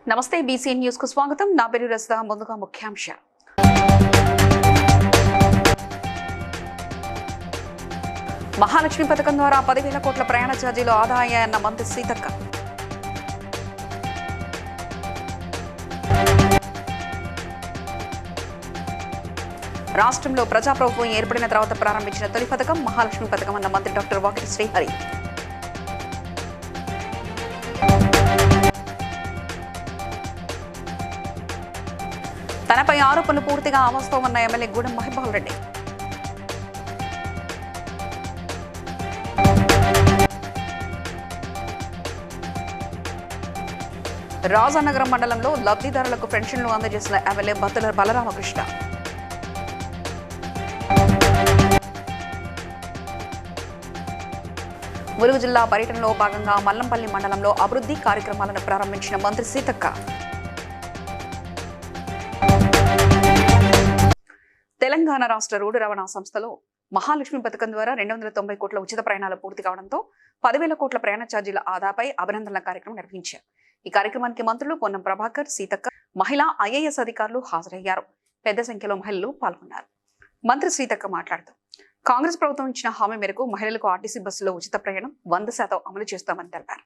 నమస్తే BCN news కు స్వాగతం. నా పేరు రజిత. ముందుగా ముఖ్యాంశాలు. మహాలక్ష్మి పథకం ద్వారా 10,000 కోట్ల ప్రయాణ ఛార్జీలు ఆదా అయ్యాయన్న మంత్రి సీతక్క. రాష్ట్రంలో ప్రజాప్రభుత్వం ఏర్పడిన తర్వాత ప్రారంభించిన తొలి పథకం మహాలక్ష్మి పథకం అన్న మంత్రి డాక్టర్ వాకిటి శ్రీహరి. తనపై ఆరోపణలు పూర్తిగా అవాస్తవమన్న ఎమ్మెల్యే గూడెం మహిపాల్ రెడ్డి. రాజానగరం మండలంలో లబ్ధిదారులకు పెన్షన్లు అందజేసిన ఎమ్మెల్యే బత్తుల బలరామకృష్ణ. ములుగు జిల్లా పర్యటనలో భాగంగా మల్లంపల్లి మండలంలో అభివృద్ధి కార్యక్రమాలను ప్రారంభించిన మంత్రి సీతక్క. తెలంగాణ రాష్ట్ర రోడ్డు రవాణా సంస్థలో మహాలక్ష్మి పథకం ద్వారా 290 కోట్ల ఉచిత ప్రయాణాలు పూర్తి కావడంతో 10,000 కోట్ల ప్రయాణ ఛార్జీల ఆదాపై అభినందనల కార్యక్రమం నిర్వహించారు. ఈ కార్యక్రమానికి మంత్రులు పొన్నం ప్రభాకర్, సీతక్క, మహిళా ఐఏఎస్ అధికారులు హాజరయ్యారు. పెద్ద సంఖ్యలో మహిళలు పాల్గొన్నారు. మంత్రి సీతక్క మాట్లాడుతూ కాంగ్రెస్ ప్రభుత్వం ఇచ్చిన హామీ మేరకు మహిళలకు ఆర్టీసీ బస్సులో ఉచిత ప్రయాణం 100% అమలు చేస్తామని తెలిపారు.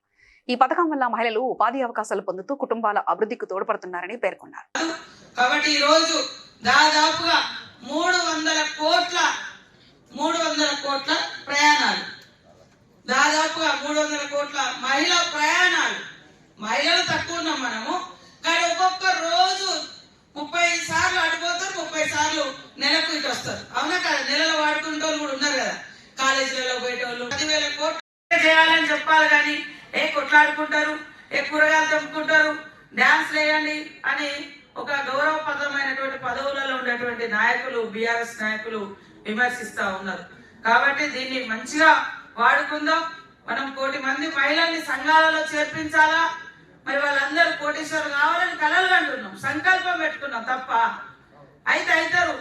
ఈ పథకం వల్ల మహిళలు ఉపాధి అవకాశాలు పొందుతూ కుటుంబాల అభివృద్ధికి తోడ్పడుతున్నారని పేర్కొన్నారు. కాబట్టి ఈ రోజు దాదాపుగా 300 కోట్ల ప్రయాణాలు, దాదాపుగా 300 కోట్ల మహిళా ప్రయాణాలు. మహిళలు తక్కువ ఉన్నాం మనము, కానీ ఒక్కొక్క రోజు 30 సార్లు అడిపోతారు, 30 సార్లు నెలకు ఇటు వస్తారు. అవునా కదా? నెలలో వాడుకుంటే వాళ్ళు కూడా ఉన్నారు కదా, కాలేజీలలో పోయేటోళ్ళు. 10,000 కోట్లు చేయాలని చెప్పాలి, కానీ కొట్లాడుకుంటారు, కూరగాయలు తెంపుకుంటారు, డాన్స్ వేయండి అని ఒక గౌరవప్రదమైనటువంటి పదవులలో ఉండేటువంటి నాయకులు, బీఆర్ఎస్ నాయకులు విమర్శిస్తా ఉన్నారు. కాబట్టి దీన్ని మంచిగా వాడుకుందాం. మనం 1 కోటి మంది మహిళల్ని సంఘాలలో చేర్పించాలా, మరి వాళ్ళందరూ కోటీశ్వరులు కావాలని కలలు కంటున్నాం, సంకల్పం పెట్టుకున్నాం తప్ప అవుతారు.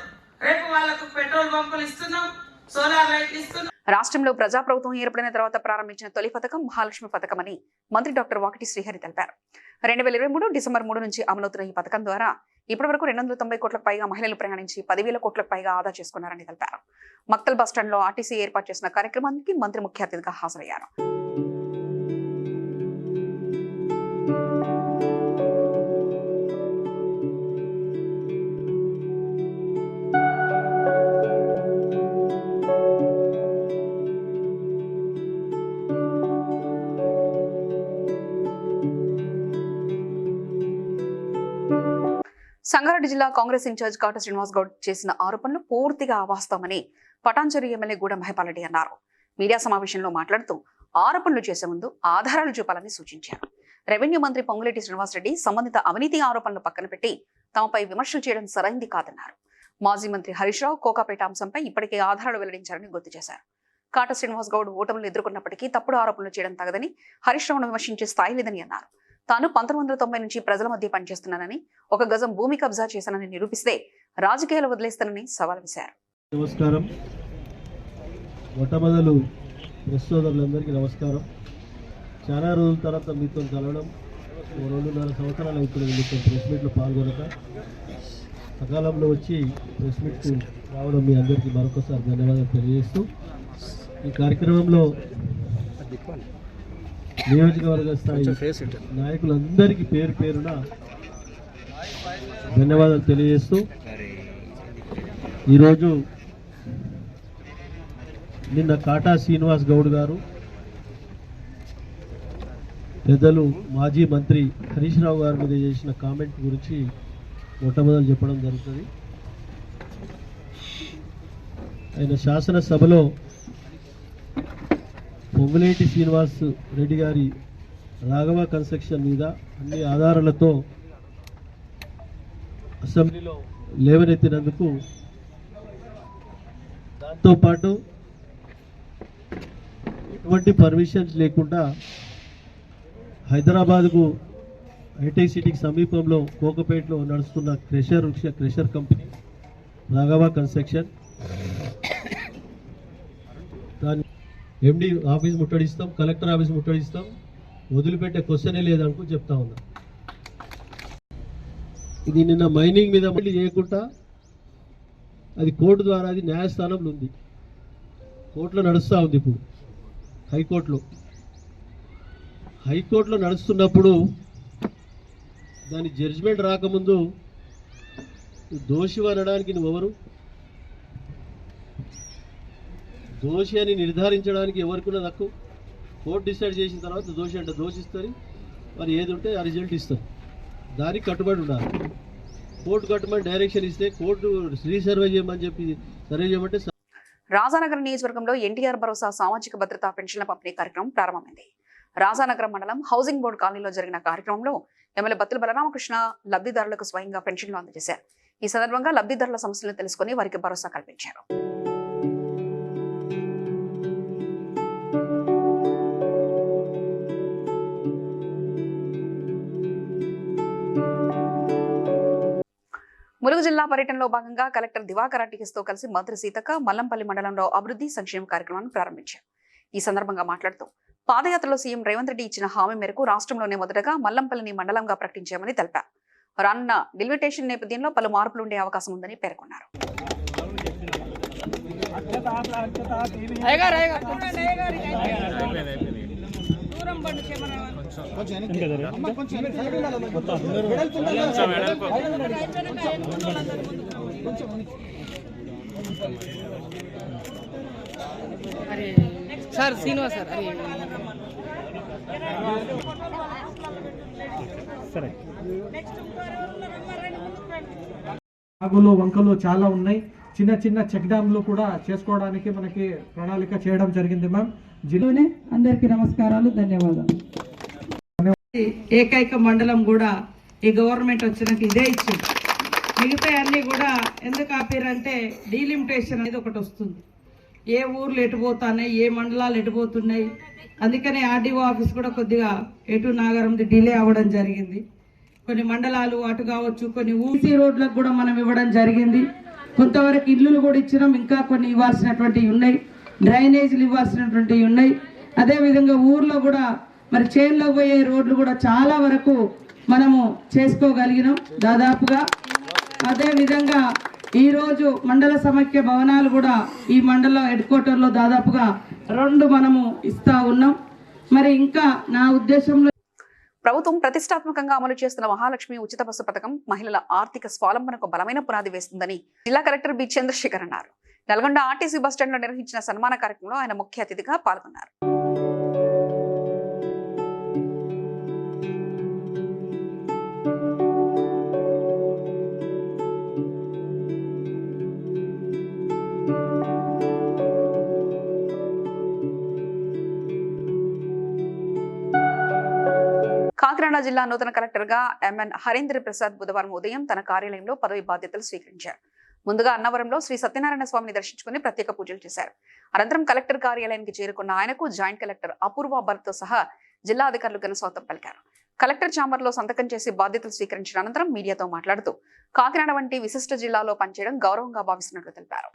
రేపు వాళ్ళకు పెట్రోల్ బంకులు ఇస్తున్నాం, సోలార్ లైట్లు ఇస్తున్నాం. రాష్ట్రంలో ప్రజాప్రభుత్వం ఏర్పడిన తర్వాత ప్రారంభించిన తొలి పథకం మహాలక్ష్మి పథకం అని మంత్రి డాక్టర్ వాకిటి శ్రీహరి తెలిపారు. 2023 డిసెంబర్ 3 నుంచి అమలవుతున్న ఈ పథకం ద్వారా ఇప్పటి వరకు 290 కోట్లకు పైగా మహిళలు ప్రయాణించి 10,000 కోట్లకు పైగా ఆదా చేసుకున్నారని తెలిపారు. మక్తల్ బస్టాండ్ లో ఆర్టీసీ ఏర్పాటు చేసిన కార్యక్రమానికి మంత్రి ముఖ్య అతిథిగా హాజరయ్యారు. సంగారెడ్డి జిల్లా కాంగ్రెస్ ఇన్ఛార్జ్ కాటా శ్రీనివాస్ గౌడ్ చేసిన ఆరోపణలు పూర్తిగా అవాస్తవమని పటాన్చెరు ఎమ్మెల్యే గూడెం మహిపాల్ రెడ్డి అన్నారు. మీడియా సమావేశంలో మాట్లాడుతూ ఆరోపణలు చేసే ముందు ఆధారాలు చూపాలని సూచించారు. రెవెన్యూ మంత్రి పొంగులేటి శ్రీనివాసరెడ్డి సంబంధిత అవినీతి ఆరోపణలు పక్కన పెట్టి తమపై విమర్శలు చేయడం సరైంది కాదన్నారు. మాజీ మంత్రి హరీష్ రావు కోకాపేట అంశంపై ఇప్పటికే ఆధారాలు వెల్లడించారని గుర్తు చేశారు. కాటా శ్రీనివాస్ గౌడ్ ఓటములు ఎదుర్కొన్నప్పటికీ తప్పుడు ఆరోపణలు చేయడం తగదని, హరీష్ రావును విమర్శించే స్థాయి లేదని అన్నారు. తాను 1990 నుంచి ప్రజల మధ్య పనిచేస్తున్నానని, 1 గజం భూమి కబ్జా చేశానని నిరూపిస్తే రాజకీయాలు వదిలేస్తానని సవాల్ విసిరారు. నమస్కారం. మొట్టమొదలు ప్రెస్ సోదరులందరికీ నమస్కారం. చాలా రోజుల తర్వాత మీతో కలవడం, 2.5 సంవత్సరాలు అవుతుంది మీతో ప్రెస్ మీట్లో పాల్గొనక. సకాలంలో వచ్చి ప్రెస్ మీట్కు రావడం మీ అందరికీ మరొకసారి ధన్యవాదాలు తెలియజేస్తూ, ఈ కార్యక్రమంలో నియోజకవర్గ స్థాయి నాయకులందరికీ పేరు పేరున ధన్యవాదాలు తెలియజేస్తూ, ఈరోజు నిన్న కాటా శ్రీనివాస్ గౌడ్ గారు, పెద్దలు మాజీ మంత్రి హరీష్ రావు గారి మీద చేసిన కామెంట్ గురించి మొట్టమొదలు చెప్పడం జరుగుతుంది. ఆయన శాసనసభలో పొంగులేటి శ్రీనివాస్ రెడ్డి గారి రాఘవ కన్స్ట్రక్షన్ మీద అన్ని ఆధారాలతో అసెంబ్లీలో లేవనెత్తినందుకు, దాంతోపాటు ఎటువంటి పర్మిషన్స్ లేకుండా హైదరాబాద్కు హైటెక్ సిటీకి సమీపంలో కోకపేటలో నడుస్తున్న క్రెషర్ కంపెనీ రాఘవ కన్స్ట్రక్షన్, దాని ఎండి ఆఫీస్ ముట్టడిస్తాం, కలెక్టర్ ఆఫీస్ ముట్టడిస్తాం, వదిలిపెట్టే క్వశ్చనే లేదనుకో చెప్తా ఉన్నా. ఇది నిన్న మైనింగ్ మీద మళ్ళీ చేయకుండా అది కోర్టు ద్వారా అది న్యాయస్థానంలో ఉంది, కోర్టులో నడుస్తూ ఉంది. ఇప్పుడు హైకోర్టులో నడుస్తున్నప్పుడు దాని జడ్జిమెంట్ రాకముందు దోషి అనడానికి నువ్వెవరు? దోషి అని నిర్ధారించడానికి ఎవరికున్న హక్కు? కోర్టు డిసైడ్ చేసిన తర్వాత దోషి అంటే దోషిస్తారు, మరి ఏది ఉంటే ఆ రిజల్ట్ ఇస్తారు. దానికి కట్టుబడి ఉండాలి. కోర్టు కట్టుబడి డైరెక్షన్ ఇస్తే కోర్టు రీసర్వే చేయమని చెప్పి సర్వే చేయమంటే. రాజానగరం నియోజకవర్గంలో ఎన్టీఆర్ భరోసా సామాజిక భద్రతా పెన్షన్ల పంపిణీ కార్యక్రమం ప్రారంభమైంది. రాజానగరం మండలం హౌసింగ్ బోర్డు కాలనీలో జరిగిన కార్యక్రమంలో ఎమ్మెల్యే బత్తుల బలరామకృష్ణ లబ్ధిదారులకు స్వయంగా పెన్షన్లు అందజేశారు. ఈ సందర్భంగా లబ్ధిదారుల సమస్యలను తెలుసుకుని వారికి భరోసా కల్పించారు. ములుగు జిల్లా పర్యటనలో భాగంగా కలెక్టర్ దివాకర్ తో కలిసి మంత్రి సీతక్క మల్లంపల్లి మండలంలో అభివృద్ధి సంక్షేమ కార్యక్రమాన్ని ప్రారంభించారు. ఈ సందర్భంగా మాట్లాడుతూ పాదయాత్రలో సీఎం రేవంత్ రెడ్డి ఇచ్చిన హామీ మేరకు రాష్ట్రంలోనే మొదటగా మల్లంపల్లిని మండలంగా ప్రకటించామని తెలిపారు. రానున్న డిలిమిటేషన్ నేపథ్యంలో పలు మార్పులు ఉండే అవకాశం ఉందని పేర్కొన్నారు. సార్ శ్రీనివాస్ సార్ సరే. వాగులు వంకలు చాలా ఉన్నాయి. చిన్న చిన్న చెక్ డ్యామ్లు కూడా చేసుకోవడానికి మనకి ప్రణాళిక చేయడం జరిగింది. మ్యామ్ జిల్లానే అందరికీ నమస్కారాలు, ధన్యవాదాలు. ఏకైక మండలం కూడా ఈ గవర్నమెంట్ వచ్చినాక ఇదే ఇచ్చింది. మిగతా అన్ని కూడా ఎందుకు ఆపారంటే డీలిమిటేషన్ అనేది ఒకటి వస్తుంది. ఏ ఊర్లు ఎటుపోతున్నాయి, ఏ మండలాలు ఎటుపోతున్నాయి, అందుకనే ఆర్డీఓ ఆఫీస్ కూడా కొద్దిగా ఎటు నాగరంది డిలే అవ్వడం జరిగింది. కొన్ని మండలాలు అటు కావచ్చు, కొన్ని ఊసీ రోడ్లకు కూడా మనం ఇవ్వడం జరిగింది. కొంతవరకు ఇల్లులు కూడా ఇచ్చినాం, ఇంకా కొన్ని ఇవ్వాల్సినటువంటివి ఉన్నాయి, డ్రైనేజీలు ఇవ్వాల్సినటువంటివి ఉన్నాయి. అదేవిధంగా ఊర్లో కూడా మరి చేన్లో పోయే రోడ్లు కూడా చాలా వరకు మనము చేసుకోగలిగినాం దాదాపుగా. అదేవిధంగా ఈరోజు మండల సమైక్య భవనాలు కూడా ఈ మండల హెడ్ క్వార్టర్లో దాదాపుగా 2 మనము ఇస్తా ఉన్నాం. మరి ఇంకా నా ఉద్దేశంలో ప్రభుత్వం ప్రతిష్టాత్మకంగా అమలు చేస్తున్న మహాలక్ష్మి ఉచిత బస్సు పథకం మహిళల ఆర్థిక స్వావలంబనకు బలమైన పునాది వేస్తుందని జిల్లా కలెక్టర్ బి చంద్రశేఖర్ అన్నారు. నల్గొండ ఆర్టీసీ బస్టాండ్ లో నిర్వహించిన సన్మాన కార్యక్రమంలో ఆయన ముఖ్య అతిథిగా పాల్గొన్నారు. కాకినాడ జిల్లా నూతన కలెక్టర్ గా ఎంఎన్ హరీంద్ర ప్రసాద్ బుధవారం ఉదయం తన కార్యాలయంలో పదవి బాధ్యతలు స్వీకరించారు. ముందుగా అన్నవరంలో శ్రీ సత్యనారాయణ స్వామిని దర్శించుకుని ప్రత్యేక పూజలు చేశారు. అనంతరం కలెక్టర్ కార్యాలయానికి చేరుకున్న ఆయనకు జాయింట్ కలెక్టర్ అపూర్వ భరత్ సహా జిల్లా అధికారులు ఘన స్వాగతం పలికారు. కలెక్టర్ ఛాంబర్ లో సంతకం చేసి బాధ్యతలు స్వీకరించిన అనంతరం మీడియాతో మాట్లాడుతూ కాకినాడ వంటి విశిష్ట జిల్లాలో పనిచేయడం గౌరవంగా భావిస్తున్నట్లు తెలిపారు.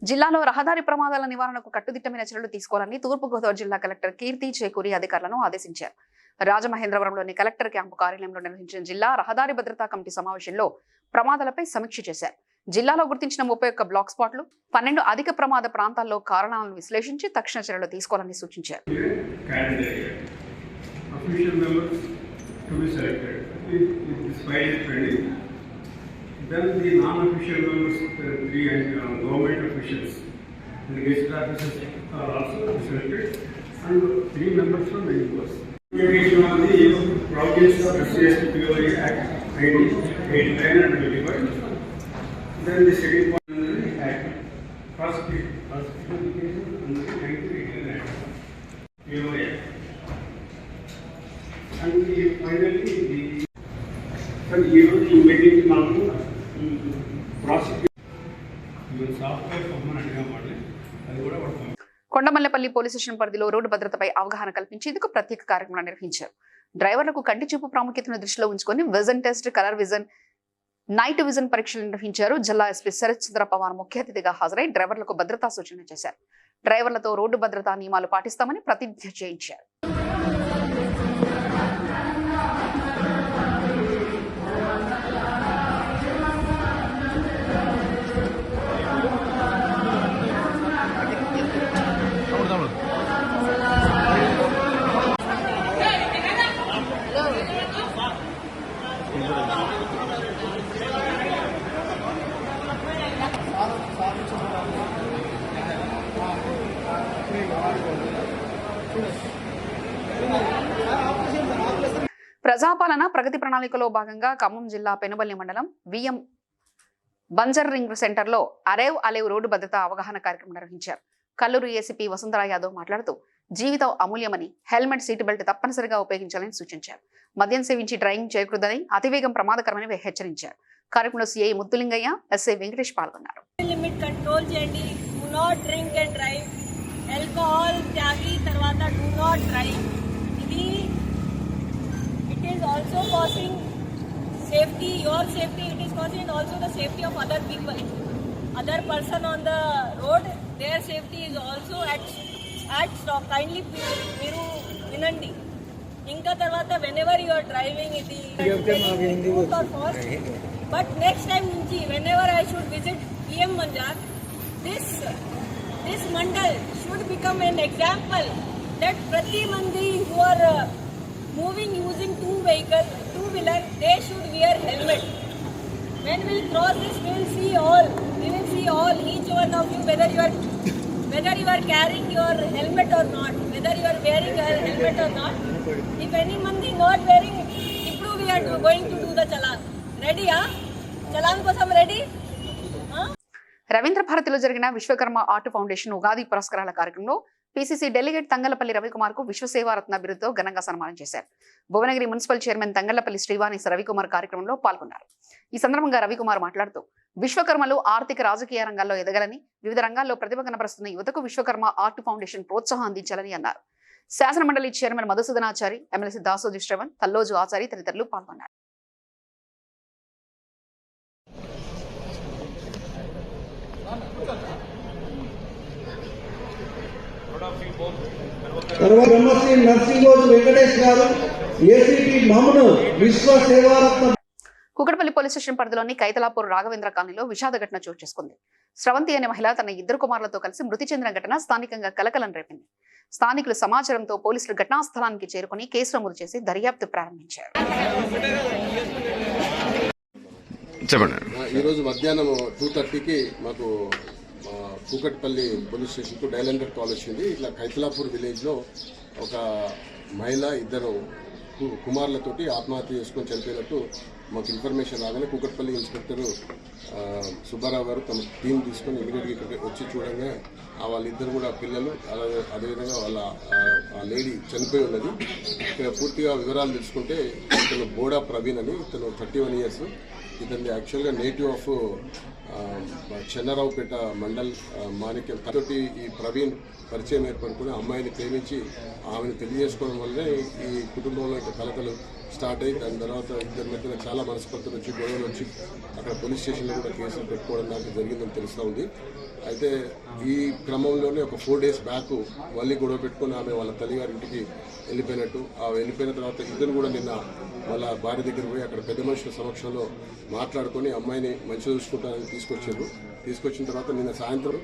జిల్లాలో రహదారి ప్రమాదాల నివారణకు కట్టుదిట్టమైన చర్యలు తీసుకోవాలని తూర్పుగోదావరి జిల్లా కలెక్టర్ కీర్తి చేకూరి అధికారులను ఆదేశించారు. రాజమహేంద్రవరంలోని కలెక్టర్ క్యాంపు కార్యాలయంలో నిర్వహించిన జిల్లా రహదారి భద్రతా కమిటీ సమావేశంలో ప్రమాదాలపై సమీక్ష చేశారు. జిల్లాలో గుర్తించిన 31 బ్లాక్ స్పాట్లు, 12 అధిక ప్రమాద ప్రాంతాల్లో కారణాలను విశ్లేషించి తక్షణ చర్యలు తీసుకోవాలని సూచించారు. Then the non-official members, 3 government officials and guest officers are also selected, and 3 members from NGOs. Communication on the provisions of SCST Recovery Act 1985. Then the second point under the Act. First classification under the 1989 Act. Recovery Act. And finally the meeting నాకు prosecution software పంపమని అడిగాం వాళ్ళని, అది కూడా పడతాం. Kondamallapalli police station పరిధిలో road భద్రతపై అవగాహన కల్పించేందుకు ప్రత్యేక కార్యక్రమాలు నిర్వహించారు. డ్రైవర్లకు కంటి చూపు ప్రాముఖ్యతను దృష్టిలో ఉంచుకొని vision test, colour vision, night vision పరీక్షలు నిర్వహించారు. జిల్లా ఎస్పీ శరత్ చంద్ర పవార్ ముఖ్య అతిథిగా హాజరై డ్రైవర్లకు భద్రతా సూచనలు చేశారు. డ్రైవర్లతో రోడ్డు భద్రతా నియమాలు పాటిస్తామని ప్రతిజ్ఞ చేయించారు. ప్రజాపాలన ప్రగతి ప్రణాళికలో భాగంగా ఖమ్మం జిల్లా పెనుబల్లి మండలం విఎం బంజర్ రింగ్ సెంటర్లో అలేవ్ రోడ్డు భద్రతా అవగాహన కార్యక్రమం నిర్వహించారు. కల్లూరు ఏసీపీ వసుంధరా యాదవ్ మాట్లాడుతూ జీవితం అమూల్యమని, హెల్మెట్, సీట్ బెల్ట్ తప్పనిసరిగా ఉపయోగించాలని సూచించారు. మద్యం సేవించి డ్రైవింగ్ చేయకూడదని, అతివేగం ప్రమాదకరమని హెచ్చరించారు. కార్యక్రమంలో సిఐ ముత్తులింగయ్య, ఎస్ఐ వెంకటేష్ పాల్గొన్నారు. లిమిట్ కంట్రోల్ చేయండి. Do not drink and drive. Alcohol తాగి తర్వాత డు నాట్ డ్రైవ్. ఇది it is also causing safety, your safety, it is causing also the safety of other people, other person on the road. Their safety is also at stake. Kindly మీరు వినండి. ఇంకా తర్వాత whenever you're driving ఇది but next time నుంచి whenever I should visit PM మంజార్, this mandal should become an example that ప్రతి మంది who are moving using two-wheeler, they should wear helmet. When we cross this, we will see all, each one of you, whether you are carrying your helmet or not, whether you are wearing a helmet or not. If anyone is not wearing, ఇప్పుడు we are going to do the challan. Ready? Challan kosam ready? Ravindra భారతిలో జరిగిన Vishwakarma art foundation Ugadi పురస్కారాల కార్యక్రమంలో PCC delegate Thangallapalli Ravikumar కు విశ్వసేవారత్న బిరుదుతో ఘనంగా సన్మానం చేశారు. Bhuvanagiri municipal chairman Thangallapalli Srivani Ravikumar కార్యక్రమంలో పాల్గొన్నారు. ఈ సందర్భంగా రవికుమార్ మాట్లాడుతూ విశ్వకర్మలు ఆర్థిక, రాజకీయ రంగాల్లో ఎదగాలని, వివిధ రంగాల్లో ప్రతిభ కనబరుస్తున్న యువతకు విశ్వకర్మ ఆర్ట్ ఫౌండేషన్ ప్రోత్సాహం అందించాలని అన్నారు. శాసనమండలి చైర్మన్ మధుసూదనాచారి, ఎమ్మెల్సీ దాసోజీ శ్రవణ్, తల్లోజు ఆచారి తదితరులు పాల్గొన్నారు. బ్రహ్మశ్రీ నర్సింగోజు వెంకటేష్ గారు, ఏసీపీ మమ్ను విశ్వ సేవారత్న. కుకట్పల్లి పోలీస్ స్టేషన్ పరిధిలోని కైతలాపూర్ రాఘవేంద్ర కాలనీలో విషాద ఘటన చోటు చేసుకుంది. స్రవంతి అనే మహిళ తన 2 కుమారులతో కలిసి మృతి చెందిన ఘటన స్థానికంగా కలకలం రేపింది. స్థానికుల సమాచారంతో పోలీసులు ఘటనా స్థలానికి చేరుకుని కేసు నమోదు చేసి దర్యాప్తు ప్రారంభించారు. ఈరోజు మధ్యాహ్నం 2:30కి మాకు కూకట్పల్లి పోలీస్ స్టేషన్కు డైలెండర్ కాల్ వచ్చింది. ఇట్లా కైతలాపూర్ విలేజ్లో ఒక మహిళ 2 కుమారులతోటి ఆత్మహత్య చేసుకొని చనిపోయినట్టు మాకు ఇన్ఫర్మేషన్ రాగానే కూకట్పల్లి ఇన్స్పెక్టర్ సుబ్బారావు గారు తమ టీం తీసుకొని ఇమీడియట్గా ఇక్కడికి వచ్చి చూడగా వాళ్ళిద్దరు కూడా పిల్లలు, అలాగే అదేవిధంగా వాళ్ళ ఆ లేడీ చనిపోయి ఉన్నది. ఇక్కడ పూర్తిగా వివరాలు తెలుసుకుంటే ఇతను బోడా ప్రవీణ్ అని, ఇతను 31 years. ఇతని యాక్చువల్గా నేటివ్ ఆఫ్ చెన్నరావుపేట మండల్ మాణిక్యం. తోటి ఈ ప్రవీణ్ పరిచయం ఏర్పడుకుని అమ్మాయిని ప్రేమించి ఆమెను పెళ్లి చేసుకోవడం వల్లే ఈ కుటుంబంలో కలకలు స్టార్ట్ అయ్యి దాని తర్వాత ఇద్దరి మధ్యన చాలా మనస్పర్ధలు వచ్చి గొడవలు వచ్చి అక్కడ పోలీస్ స్టేషన్లో కూడా కేసులు పెట్టుకోవడం నాకు జరిగిందని తెలుస్తూ ఉంది. అయితే ఈ క్రమంలోనే ఒక 4 days బ్యాక్ మళ్ళీ గొడవ పెట్టుకుని ఆమె వాళ్ళ తల్లిగారింటికి వెళ్ళిపోయినట్టు, వెళ్ళిపోయిన తర్వాత ఇద్దరు కూడా నిన్న వాళ్ళ భార్య దగ్గర పోయి అక్కడ పెద్ద మనుషుల సమక్షంలో మాట్లాడుకొని అమ్మాయిని మంచిగా చూసుకుంటానని తీసుకొచ్చిన తర్వాత నిన్న సాయంత్రం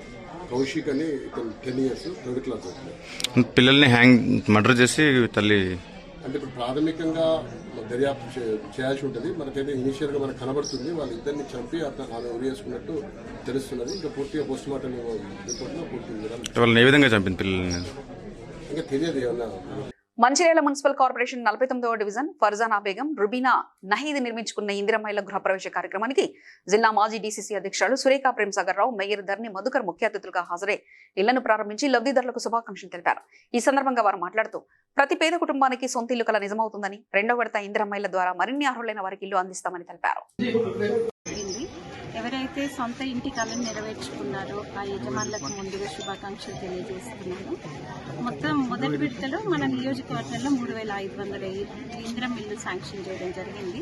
కౌశిక్ అని ఇతను 10 years 3rd class అవుతుంది. పిల్లల్ని మర్డర్ చేసి తల్లి అంటే ఇప్పుడు ప్రాథమికంగా దర్యాప్తు చేయాల్సి ఉంటుంది. మనకైతే ఇనిషియల్గా మనకు కనబడుతుంది వాళ్ళిద్దరిని చంపి ఆమె ఉరి చేసుకున్నట్టు తెలుస్తున్నది. ఇంకా పూర్తిగా పోస్ట్ మార్టం రిపోర్ట్లో పూర్తి వాళ్ళని ఏ విధంగా చంపింది పిల్లల్ని ఇంకా తెలియదు. ఏమన్నా మంచిర్యాల మున్సిపల్ కార్పొరేషన్ 49వ డివిజన్ ఫర్జానా బేగం రుబీనా నహీద్ నిర్మించుకున్న ఇందిరమ్మ ఇళ్ల గృహప్రవేశ కార్యక్రమానికి జిల్లా మాజీ డీసీసీ అధ్యక్షులు సురేఖ ప్రేమ్సాగర్ రావు, మేయర్ ధర్ని మధుకర్ ముఖ్య అతిథులుగా హాజరై ఇళ్లను ప్రారంభించి లబ్ధిదారులకు శుభాకాంక్షలు తెలిపారు. ఈ సందర్భంగా వారు మాట్లాడుతూ ప్రతి పేద కుటుంబానికి సొంత ఇల్లు కల నిజమవుతుందని, రెండో విడత ఇందిరమ్మ ఇళ్ల ద్వారా మరిన్ని అర్హులైన వారికి ఇల్లు అందిస్తామని తెలిపారు. ఎవరైతే సొంత ఇంటి కళను నెరవేర్చుకున్నారో ఆ యజమానులకు ముందుగా శుభాకాంక్షలు తెలియజేస్తున్నాను. మొత్తం మొదటి విడతలో మన నియోజకవర్గంలో 3,500 ఇందిరమ్మ ఇల్లు శాంక్షన్ చేయడం జరిగింది.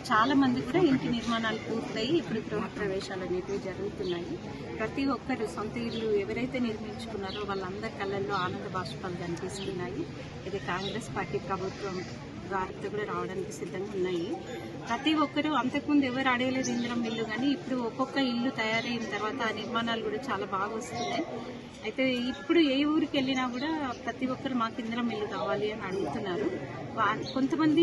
చాలా మంది కూడా ఇంటి నిర్మాణాలు పూర్తయి ఇప్పుడు గృహ ప్రవేశాలు అనేవి జరుగుతున్నాయి. ప్రతి ఒక్కరు సొంత ఇల్లు ఎవరైతే నిర్మించుకున్నారో వాళ్ళందరి కళ్ళల్లో ఆనంద బాష్పాలు కనిపిస్తున్నాయి. ఇది కాంగ్రెస్ పార్టీ ప్రభుత్వం వారితో కూడా రావడానికి సిద్ధంగా ఉన్నాయి. ప్రతి ఒక్కరూ అంతకుముందు ఎవరు అడగలేదు ఇందిరమ్మ ఇల్లు, కానీ ఇప్పుడు ఒక్కొక్క ఇల్లు తయారైన తర్వాత ఆ నిర్మాణాలు కూడా చాలా బాగా వస్తున్నాయి. అయితే ఇప్పుడు ఏ ఊరికి వెళ్ళినా కూడా ప్రతి ఒక్కరు మాకు ఇందిరమ్మ ఇల్లు కావాలి అని అడుగుతున్నారు. కొంతమంది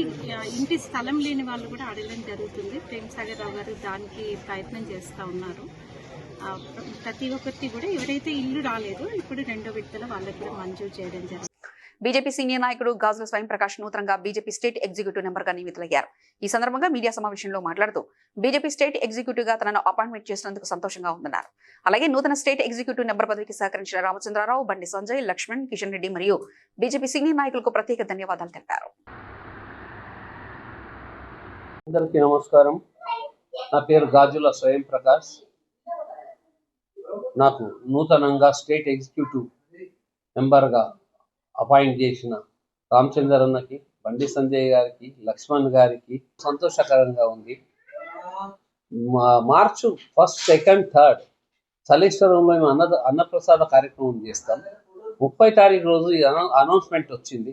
ఇంటి స్థలం లేని వాళ్ళు కూడా అడగడం జరుగుతుంది. ప్రేమ్సాగర్ రావు గారు దానికి ప్రయత్నం చేస్తూ ఉన్నారు. ప్రతి ఒక్కరికి కూడా ఎవరైతే ఇల్లు రాలేదో ఇప్పుడు రెండో విడతలో వాళ్ళకి కూడా మంజూరు చేయడం జరుగుతుంది. బీజేపీ సీనియర్ నాయకుడు గాజుల స్వయం ప్రకాష్ నూతనంగా బీజేపీ స్టేట్ ఎగ్జిక్యూటివ్ నెంబర్ గా నియమితులయ్యారు. ఈ సందర్భంగా మీడియా సమావేశంలో మాట్లాడుతూ బీజేపీ స్టేట్ ఎగ్జిక్యూటివ్ గా తనను అపాయింట్మెంట్ చేసినందుకు సంతోషంగా ఉందన్నారు. అలాగే నూతన స్టేట్ ఎగ్జిక్యూటివ్ నెంబర్ పదవికి సహకరించిన రామచంద్రరావు, బండి సంజయ్, లక్ష్మణ్, కిషన్ రెడ్డి మరియు బీజేపీ సీనియర్ నాయకులకు ప్రత్యేక ధన్యవాదాలు తెలిపారు. అందరికీ నమస్కారం. నా పేరు గాజుల స్వయం ప్రకాష్. నాకు నూతనంగా స్టేట్ ఎగ్జిక్యూటివ్ మెంబర్గా అపాయింట్ చేసిన రామచంద్ర అన్నకి, బండి సంజయ్ గారికి, లక్ష్మణ్ గారికి సంతోషకరంగా ఉంది. మార్చి 1, 2, 3 సలేశ్వరంలో మేము అన్నప్రసాద కార్యక్రమం చేస్తాం. 30 తారీఖు రోజు అనౌన్స్మెంట్ వచ్చింది.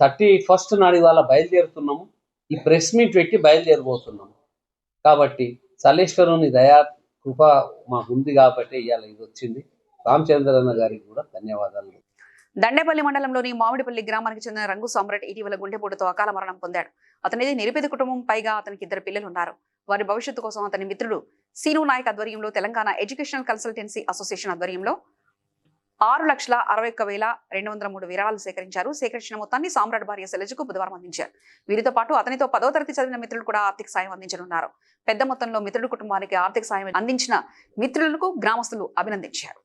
31 నాడు ఇవాళ బయలుదేరుతున్నాము. ఈ ప్రెస్ మీట్ పెట్టి బయలుదేరబోతున్నాము. కాబట్టి సలేశ్వరుని దయా కృప మాకుంది కాబట్టి ఇవాళ ఇది వచ్చింది. రామచంద్రన్న గారికి కూడా ధన్యవాదాలు. దండేపల్లి మండలంలోని మామిడిపల్లి గ్రామానికి చెందిన రంగు సామ్రాట్ ఇటీవల గుండెపోటుతో అకాల మరణం పొందాడు. అతనిది నిరుపేద కుటుంబం, పైగా అతనికి 2 పిల్లలు ఉన్నారు. వారి భవిష్యత్తు కోసం అతని మిత్రుడు సీను నాయక్ ఆధ్వర్యంలో తెలంగాణ ఎడ్యుకేషనల్ కన్సల్టెన్సీ అసోసియేషన్ ఆధ్వర్యంలో 6,61,203 విరాళాలు సేకరించారు. సేకరించిన మొత్తాన్ని సామ్రాట్ భార్య శైలజకు బుధవారం అందించారు. వీరితో పాటు అతనితో 10వ తరగతి చదివిన మిత్రులు కూడా ఆర్థిక సాయం అందించనున్నారు. పెద్ద మొత్తంలో మిత్రుడి కుటుంబానికి ఆర్థిక సాయం అందించిన మిత్రులకు గ్రామస్తులు అభినందించారు.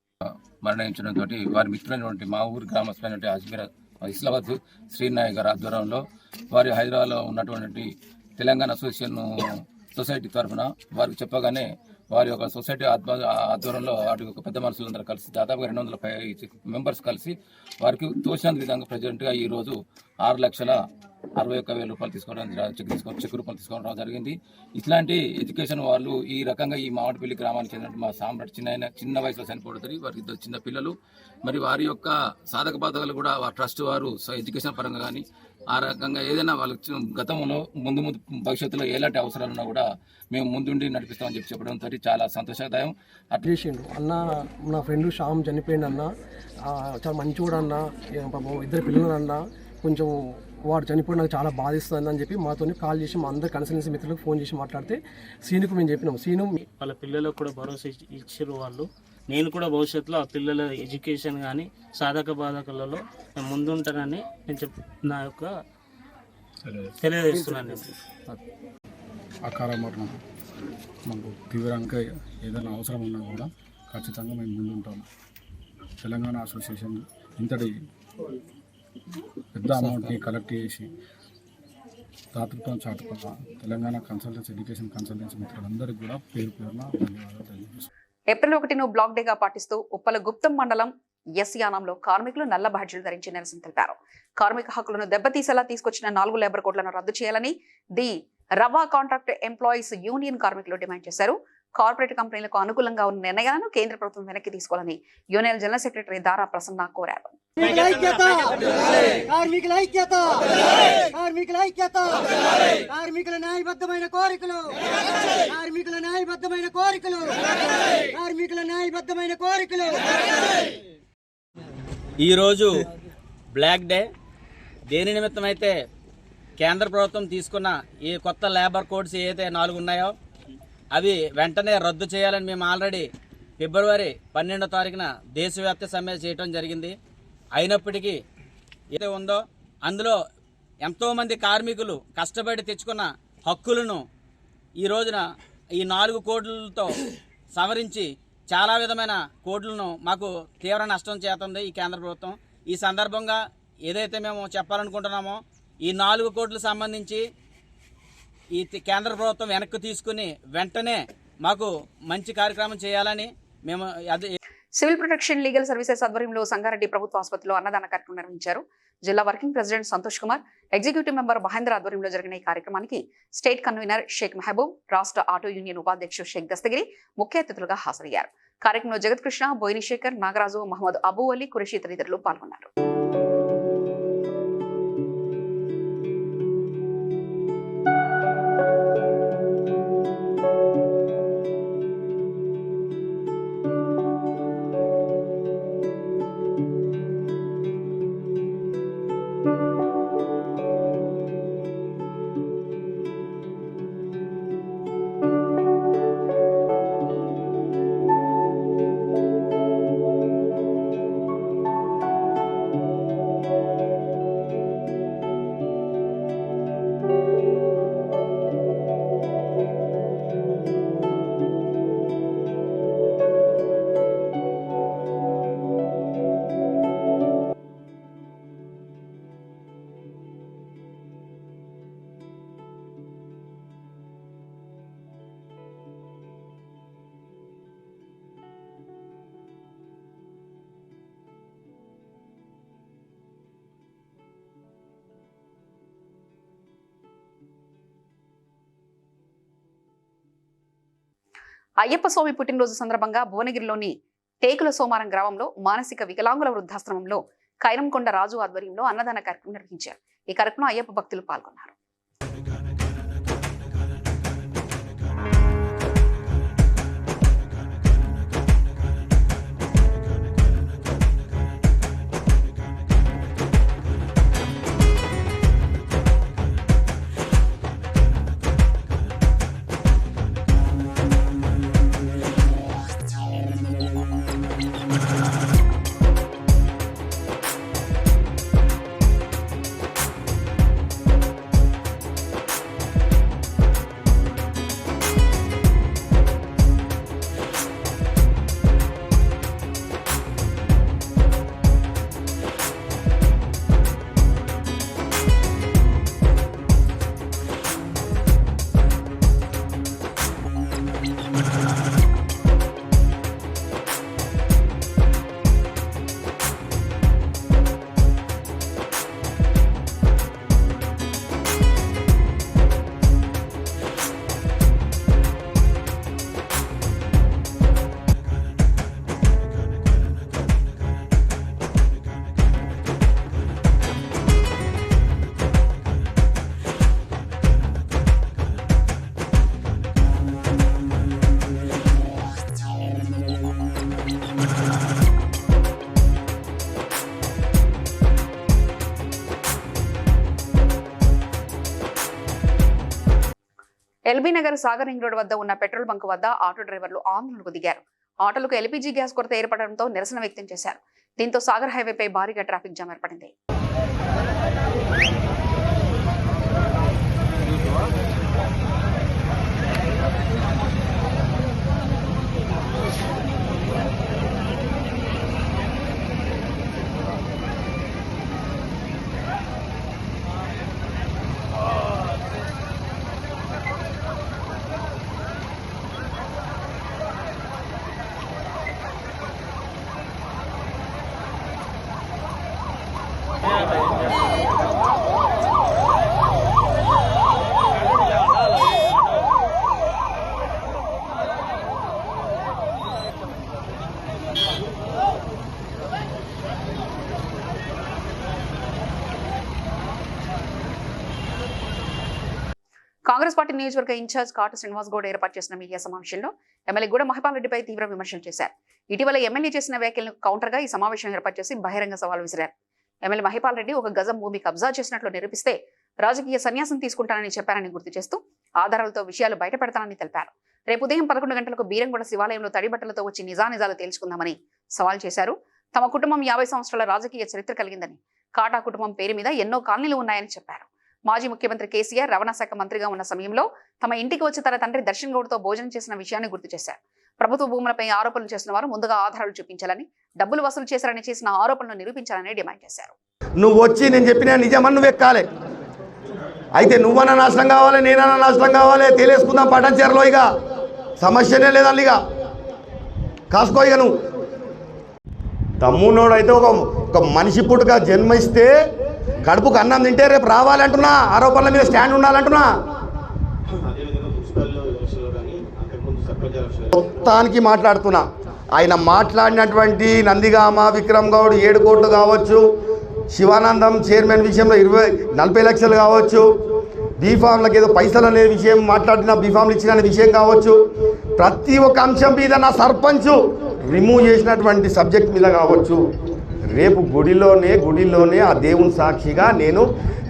మరణించడంతో వారి మిత్రులైనటువంటి మా ఊరి గ్రామస్తులైనటువంటి అజ్మీర్ ఇస్లాబాద్ శ్రీనాయక్ గారి ఆధ్వర్యంలో వారి హైదరాబాద్లో ఉన్నటువంటి తెలంగాణ సొసైటీ తరఫున వారికి చెప్పగానే వారి యొక్క సొసైటీ ఆధ్వర్యంలో వాటి యొక్క పెద్ద మనుషులందరూ కలిసి దాదాపుగా 205 మెంబర్స్ కలిసి వారికి తోచినంత విధంగా ప్రెసిడెంట్గా ఈరోజు 6,61,000 రూపాయలు చెక్ రూపాయలు తీసుకోవడం జరిగింది. ఇట్లాంటి ఎడ్యుకేషన్ వాళ్ళు ఈ రకంగా ఈ మామిడిపల్లి గ్రామానికి చెందిన మా సామ్రాట్ చిన్న వయసులో చనిపోతుంది. వారి 2 చిన్న పిల్లలు, మరి వారి యొక్క సాధక బాధకాలు కూడా వారి ట్రస్ట్ వారు ఎడ్యుకేషన్ పరంగా కానీ ఆ రకంగా ఏదైనా వాళ్ళకి గతంలో ముందు భవిష్యత్తులో ఎలాంటి అవసరాలు ఉన్నా కూడా మేము ముందుండి నడిపిస్తామని చెప్పడంతో చాలా సంతోషదాయం. చేసిండు అన్న. నా ఫ్రెండ్ శ్యామ్ చనిపోయిండు అన్న. చాలా మంచివాడు అన్న. 2 పిల్లలు అన్న. కొంచెం వాడు చనిపోయి నాకు చాలా బాధిస్తుంది అని చెప్పి మాతో కాల్ చేసి మా అందరు కన్సల్టెన్సీ మిత్రులకు ఫోన్ చేసి మాట్లాడితే సీనుకు మేము చెప్పినాం. సీను వాళ్ళ పిల్లలకు కూడా భరోసా ఇచ్చారు వాళ్ళు. నేను కూడా భవిష్యత్తులో ఆ పిల్లల ఎడ్యుకేషన్ కానీ సాధక బాధకాలలో నేను ముందుంటానని నేను నా యొక్క తెలియజేస్తున్నాను. అకాల మరణం మాకు తీవ్రంగా ఏదైనా అవసరం ఉన్నా కూడా ఖచ్చితంగా మేము ముందుంటాము. తెలంగాణ అసోసియేషన్ ఇంతటి పెద్ద అమౌంట్ని కలెక్ట్ చేసి దాతృత్వం చాటుకున్న తెలంగాణ ఎడ్యుకేషన్ కన్సల్టెన్సీ మిత్రులందరికీ కూడా పేరు పేరున ధన్యవాదాలు తెలియజేస్తున్నాను. ఏప్రిల్ 1ను బ్లాక్ డేగా పాటిస్తూ ఉప్పల గుప్తం మండలం యానంలో కార్మికులు నల్ల బ్యాడ్జీలు ధరించి నిరసన తెలిపారు. కార్మిక హక్కులను దెబ్బతీసేలా తీసుకొచ్చిన 4 లేబర్ కోడ్లను రద్దు చేయాలని the rava contract employees union కార్మికులు డిమాండ్ చేశారు. కార్పొరేట్ కంపెనీలకు అనుకూలంగా ఉన్న నిర్ణయాలను కేంద్ర ప్రభుత్వం వెనక్కి తీసుకోవాలని యూనియన్ జనరల్ సెక్రటరీ దారా ప్రసన్న కోరారు. ఈరోజు బ్లాక్ డే. దేని నిమిత్తమైతే కేంద్ర ప్రభుత్వం తీసుకున్న ఈ కొత్త లేబర్ కోడ్స్ ఏదైతే 4 ఉన్నాయో అవి వెంటనే రద్దు చేయాలని మేము ఆల్రెడీ ఫిబ్రవరి 12వ తారీఖున దేశవ్యాప్త సమ్మె చేయడం జరిగింది. అయినప్పటికీ ఏదైతే ఉందో అందులో ఎంతోమంది కార్మికులు కష్టపడి తెచ్చుకున్న హక్కులను ఈ రోజున ఈ 4 కోట్లతో సవరించి చాలా విధమైన కోట్లను మాకు తీవ్ర నష్టం చేస్తుంది ఈ కేంద్ర ప్రభుత్వం. ఈ సందర్భంగా ఏదైతే మేము చెప్పాలనుకుంటున్నామో ఈ 4 కోట్లకు సంబంధించి ఈ కేంద్ర ప్రభుత్వం వెనక్కి తీసుకుని వెంటనే మాకు మంచి కార్యక్రమం చేయాలని మేము సివిల్ ప్రొటెక్షన్ లీగల్ సర్వీసెస్ ఆధ్వర్యంలో సంగారెడ్డి ప్రభుత్వ ఆసుపత్రిలో అన్నదాన కార్యక్రమం నిర్వహించారు. జిల్లా working president Santosh Kumar, executive member Mahendra ఆధ్వర్యంలో జరిగిన ఈ కార్యక్రమానికి స్టేట్ కన్వీనర్ షేక్ మహబూబ్, రాష్ట్ర ఆటో యూనియన్ ఉపాధ్యక్షుడు షేక్ దస్తగిరి ముఖ్య అతిథులుగా హాజరయ్యారు. కార్యక్రమంలో జగత్ కృష్ణ, బోయిని శేఖర్, నాగరాజు, మహమ్మద్ అబూ అలీ, కురేషి తదితరులు పాల్గొన్నారు. అయ్యప్ప స్వామి పుట్టినరోజు సందర్భంగా భువనగిరిలోని టేకుల సోమారం గ్రామంలో మానసిక వికలాంగుల వృద్ధాశ్రమంలో కైరంకొండ రాజు ఆధ్వర్యంలో అన్నదాన కార్యక్రమం నిర్వహించారు. ఈ కార్యక్రమంలో అయ్యప్ప భక్తులు పాల్గొన్నారు. LB Nagar Sagar ring road వద్ద ఉన్న పెట్రోల్ బంక్ వద్ద ఆటో డ్రైవర్లు ఆందోళనకు దిగారు. ఆటోలకు ఎల్పీజీ గ్యాస్ కొరత ఏర్పడడంతో నిరసన వ్యక్తం చేశారు. దీంతో సాగర్ హైవేపై భారీగా ట్రాఫిక్ జామ్ ఏర్పడింది. కాంగ్రెస్ పార్టీ నియోజకవర్గ ఇన్ఛార్జ్ కాట శ్రీనివాస్ గౌడ్ ఏర్పాటు చేసిన మీడియా సమావేశంలో ఎమ్మెల్యే గూడ మహిపాల్ రెడ్డిపై తీవ్ర విమర్శలు చేశారు. ఇటీవల ఎమ్మెల్యే చేసిన వ్యాఖ్యలను కౌంటర్ గా ఈ సమావేశం ఏర్పాటు చేసి బహిరంగ సవాల్ విసిరారు. ఎమ్మెల్యే మహిపాల్ రెడ్డి 1 గజం భూమి కబ్జా చేసినట్లు నిరూపిస్తే రాజకీయ సన్యాసం తీసుకుంటానని చెప్పారని గుర్తు చేస్తూ ఆధారాలతో విషయాలు బయటపెడతానని తెలిపారు. రేపు ఉదయం 11 గంటలకు బీరంగూడ శివాలయంలో తడిబట్టలతో వచ్చి నిజానిజాలు తేల్చుకుందామని సవాల్ చేశారు. తమ కుటుంబం 50 సంవత్సరాల రాజకీయ చరిత్ర కలిగిందని, కాటా కుటుంబం పేరు మీద ఎన్నో కాలనీలు ఉన్నాయని చెప్పారు. మాజీ ముఖ్యమంత్రి కేసీఆర్ రవాణా శాఖ మంత్రిగా ఉన్న సమయంలో తమ ఇంటికి వచ్చి తన తండ్రి దర్శన్ గౌడ్తో భోజనం చేసిన విషయాన్ని గుర్తు చేశారు. ప్రభుత్వ భూములపై ఆరోపణలు చేసిన వారు ముందుగా ఆధారాలు చూపించాలని, డబ్బులు వసూలు చేశారని చేసిన ఆరోపణలు నిరూపించాలని డిమాండ్ చేశారు. నువ్వు వచ్చి నేను చెప్పిన నిజమని నువ్వు ఎక్కాలి. అయితే నువ్వన్నా నాశనం కావాలి, నేనన్నా నాశనం కావాలి, తేలేసుకుందాం పటాన్చేరులో. ఇక సమస్యనే లేదండి. ఇక కాసుకో. ఇక నువ్వు తమ్మునోడు అయితే ఒక మనిషి పుట్టుక జన్మిస్తే కడుపుకు అన్నం తింటే రేపు రావాలంటున్నా, ఆరోపణల మీద స్టాండ్ ఉండాలంటున్నా. మొత్తానికి మాట్లాడుతున్నా. ఆయన మాట్లాడినటువంటి నందిగామ, విక్రమ్ గౌడ్ 7 కోట్లు కావచ్చు, శివానందం చైర్మన్ విషయంలో 40 లక్షలు కావచ్చు, బీఫామ్లకు ఏదో పైసలు అనే విషయం మాట్లాడిన, బీఫామ్లు ఇచ్చిన విషయం కావచ్చు, ప్రతి ఒక్క అంశం మీద నా సర్పంచ్ రిమూవ్ చేసినటువంటి సబ్జెక్ట్ మీద కావచ్చు, రేపు గుడిలోనే ఆ దేవుని సాక్షిగా నేను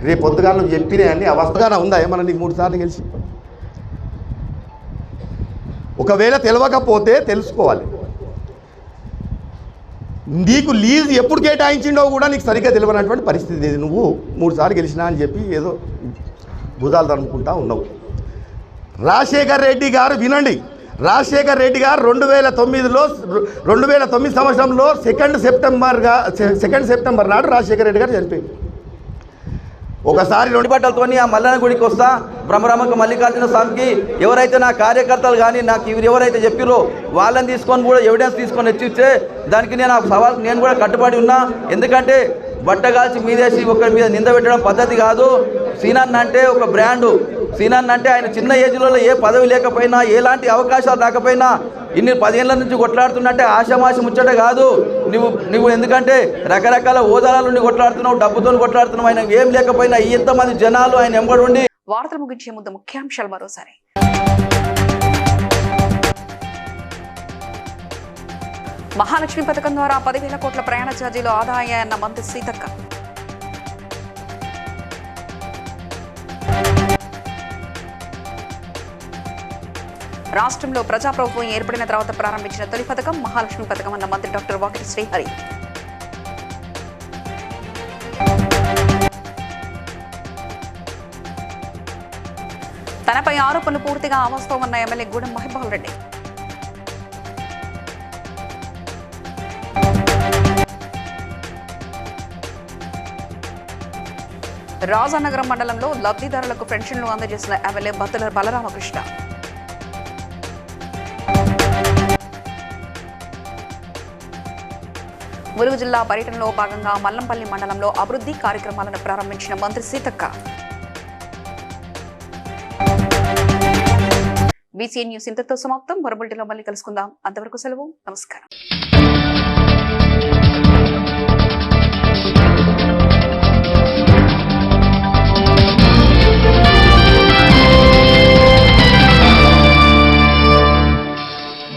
రేపు పొద్దుగా నువ్వు చెప్పినాయని అవస్థగానే ఉందా ఏమన్నా నీకు 3 సార్లు గెలిచి? ఒకవేళ తెలియకపోతే తెలుసుకోవాలి. నీకు లీజ్ ఎప్పుడు కేటాయించిండో కూడా నీకు సరిగ్గా తెలియనటువంటి పరిస్థితి ఇది. నువ్వు 3 సార్లు గెలిచినా అని చెప్పి ఏదో భుజాలు తరుముకుంటా ఉన్నావు. రాజశేఖర్ రెడ్డి గారు వినండి, రాజశేఖర్ రెడ్డి గారు 2009 సంవత్సరంలో 2 సెప్టెంబర్ నాడు రాజశేఖర్ రెడ్డి గారు చనిపోయింది. ఒకసారి 2 బట్టలతో ఆ మల్లన్న గుడికి వస్తా, బ్రహ్మరామక మల్లికార్జున స్వామికి ఎవరైతే నా కార్యకర్తలు కానీ నాకు ఎవరైతే చెప్పారో వాళ్ళని తీసుకొని కూడా ఎవిడెన్స్ తీసుకొని వచ్చిస్తే దానికి నేను ఆ సవాల్ నేను కూడా కట్టుబడి ఉన్నా. ఎందుకంటే బట్టగాల్చి మీదేసి ఒకరి మీద నింద పెట్టడం పద్ధతి కాదు. సీనన్న అంటే ఒక బ్రాండు. సీనన్న అంటే ఆయన చిన్న ఏజ్లో ఏ పదవి లేకపోయినా, ఎలాంటి అవకాశాలు రాకపోయినా ఇన్ని 10 ఏళ్ళ నుంచి కొట్లాడుతున్నట్టే ఆశామాష ముచ్చట కాదు. నువ్వు ఎందుకంటే రకరకాల హోదాల నుండి కొట్లాడుతున్నావు, డబ్బుతో కొట్లాడుతున్నావు. ఆయన ఏం లేకపోయినా ఎంతమంది జనాలు ఆయన ఎంబడి ఉండి. వార్తలు ముగించే ముందు ముఖ్యాంశాలు మరోసారి. మహాలక్ష్మి పథకం ద్వారా 10,000 కోట్ల ప్రయాణ ఛార్జీలు ఆదా అయ్యాయన్న మంత్రి సీతక్క. రాష్ట్రంలో ప్రజాప్రభుత్వం ఏర్పడిన తర్వాత ప్రారంభించిన తొలి పథకం మహాలక్ష్మి పథకం అన్న మంత్రి డాక్టర్ వాకిటి శ్రీహరి. తనపై ఆరోపణలు పూర్తిగా అవాస్తవమన్న ఎమ్మెల్యే గూడెం మహిపాల్ రెడ్డి. రాజానగరం మండలంలో లబ్ధిదారులకు పెన్షన్లు అందజేసిన ఎమ్మెల్యే బత్తుల బలరామకృష్ణ. ములుగు జిల్లా పర్యటనలో భాగంగా మల్లంపల్లి మండలంలో అభివృద్ధి కార్యక్రమాలను ప్రారంభించిన మంత్రి సీతక్క. బీసీఎన్ న్యూస్ ఇంతతో సమాప్తం. మరో బులెటిన్లో మళ్ళీ కలుసుకుందాం. అంతవరకు సెలవు. నమస్కారం.